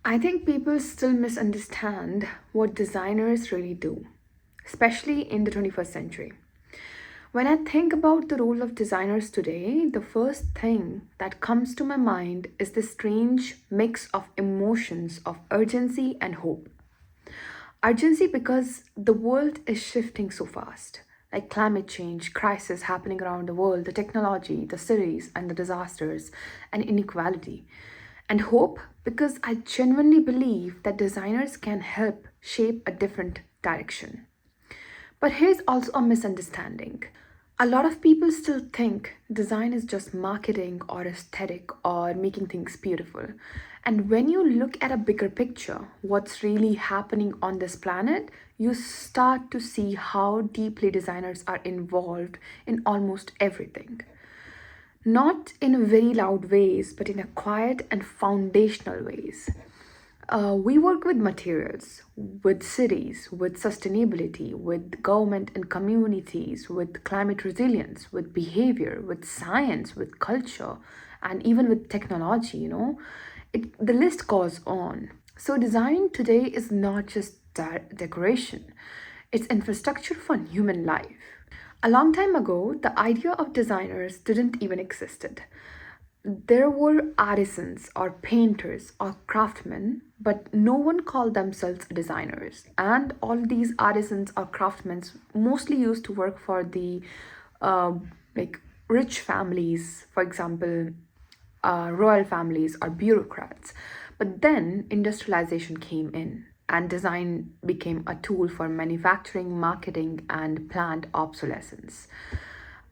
I think people still misunderstand what designers really do, especially in the 21st century. When I think about the role of designers today, the first thing that comes to my mind is this strange mix of emotions of urgency and hope. Urgency because the world is shifting so fast, like climate change, crisis happening around the world, the technology, the cities, and the disasters, and inequality. And hope because I genuinely believe that designers can help shape a different direction. But here's also a misunderstanding. A lot of people still think design is just marketing or aesthetic or making things beautiful. And when you look at a bigger picture, what's really happening on this planet, you start to see how deeply designers are involved in almost everything. Not in very loud ways, but in a quiet and foundational ways. We work with materials, with cities, with sustainability, with government and communities, with climate resilience, with behavior, with science, with culture, and even with technology. The list goes on. So, design today is not just decoration, it's infrastructure for human life. A long time ago, the idea of designers didn't even existed. There were artisans or painters or craftsmen, but no one called themselves designers. And all these artisans or craftsmen mostly used to work for the like rich families, for example, royal families or bureaucrats. But then industrialization came in, and design became a tool for manufacturing, marketing, and planned obsolescence.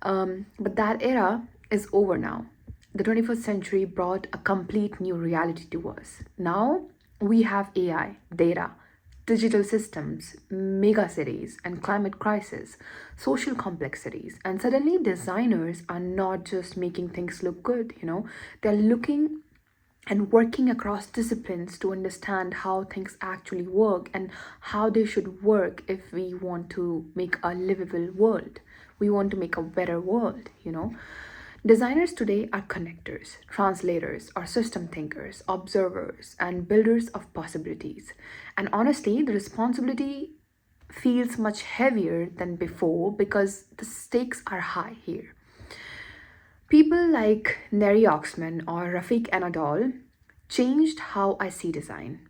But that era is over now. The 21st century brought a complete new reality to us. Now we have AI, data, digital systems, mega cities, and climate crisis, social complexities. And suddenly, designers are not just making things look good, they're looking and working across disciplines to understand how things actually work and how they should work if we want to make a livable world. We want to make a better world. Designers today are connectors, translators, or system thinkers, observers, and builders of possibilities. And honestly, the responsibility feels much heavier than before because the stakes are high here. People like Neri Oxman or Rafiq Anadol changed how I see design.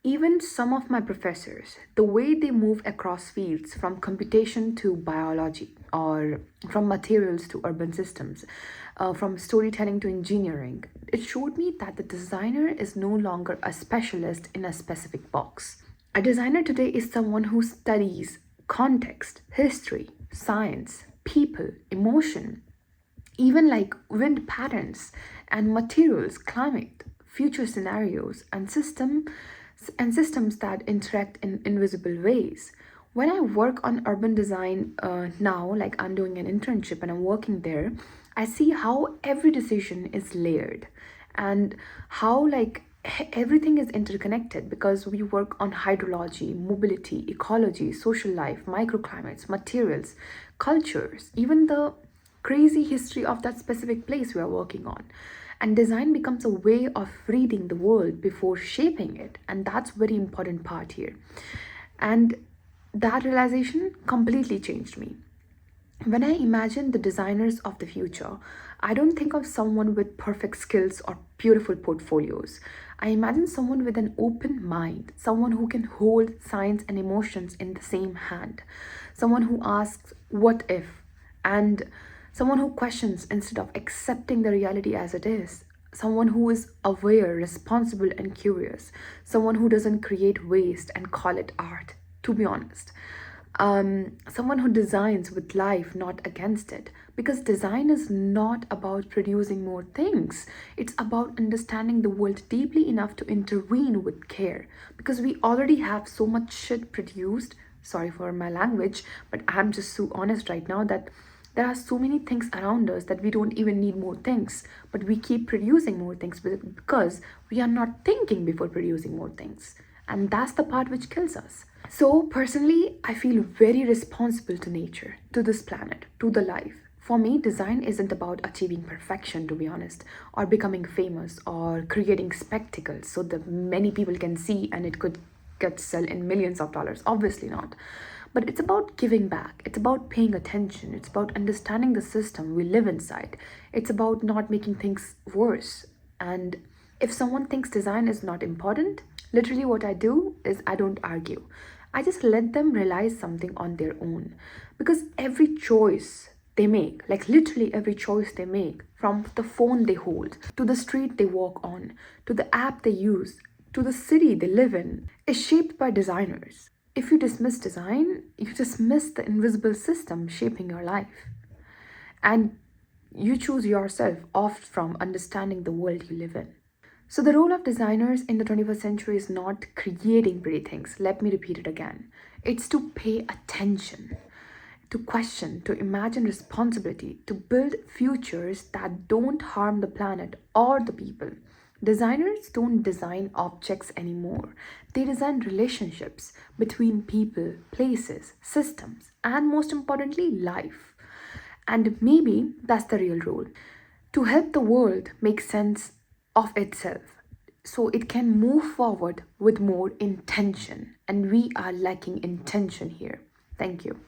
Even some of my professors, the way they move across fields from computation to biology, or from materials to urban systems, from storytelling to engineering, it showed me that the designer is no longer a specialist in a specific box. A designer today is someone who studies context, history, science, people, emotion, even like wind patterns and materials, climate, future scenarios, and systems that interact in invisible ways. When I work on urban design now, like I'm doing an internship and I'm working there, I see how every decision is layered and how everything is interconnected because we work on hydrology, mobility, ecology, social life, microclimates, materials, cultures, even the crazy history of that specific place we are working on. And design becomes a way of reading the world before shaping it. And that's very important part here. And that realization completely changed me. When I imagine the designers of the future, I don't think of someone with perfect skills or beautiful portfolios. I imagine someone with an open mind, someone who can hold science and emotions in the same hand, someone who asks, what if? And someone who questions instead of accepting the reality as it is. Someone who is aware, responsible, and curious. Someone who doesn't create waste and call it art, to be honest. Someone who designs with life, not against it. Because design is not about producing more things, it's about understanding the world deeply enough to intervene with care. Because we already have so much shit produced. Sorry for my language, but I'm just so honest right now that there are so many things around us that we don't even need more things, but we keep producing more things because we are not thinking before producing more things. And that's the part which kills us. So, personally, I feel very responsible to nature, to this planet, to the life, For me, design isn't about achieving perfection, to be honest, or becoming famous or creating spectacles so that many people can see and it could get sell in millions of dollars. Obviously not. But it's about giving back. It's about paying attention. It's about understanding the system we live inside. It's about not making things worse. And if someone thinks design is not important, literally what I do is I don't argue. I just let them realize something on their own. Because every choice they make, like literally every choice they make, from the phone they hold, to the street they walk on, to the app they use, to the city they live in, is shaped by designers. If you dismiss design, you dismiss the invisible system shaping your life. And you choose yourself off from understanding the world you live in. So, the role of designers in the 21st century is not creating pretty things. Let me repeat it again. It's to pay attention, to question, to imagine responsibility, to build futures that don't harm the planet or the people. Designers don't design objects anymore. They design relationships between people, places, systems, and most importantly, life. And maybe that's the real role, to help the world make sense of itself so it can move forward with more intention. And we are lacking intention here. Thank you.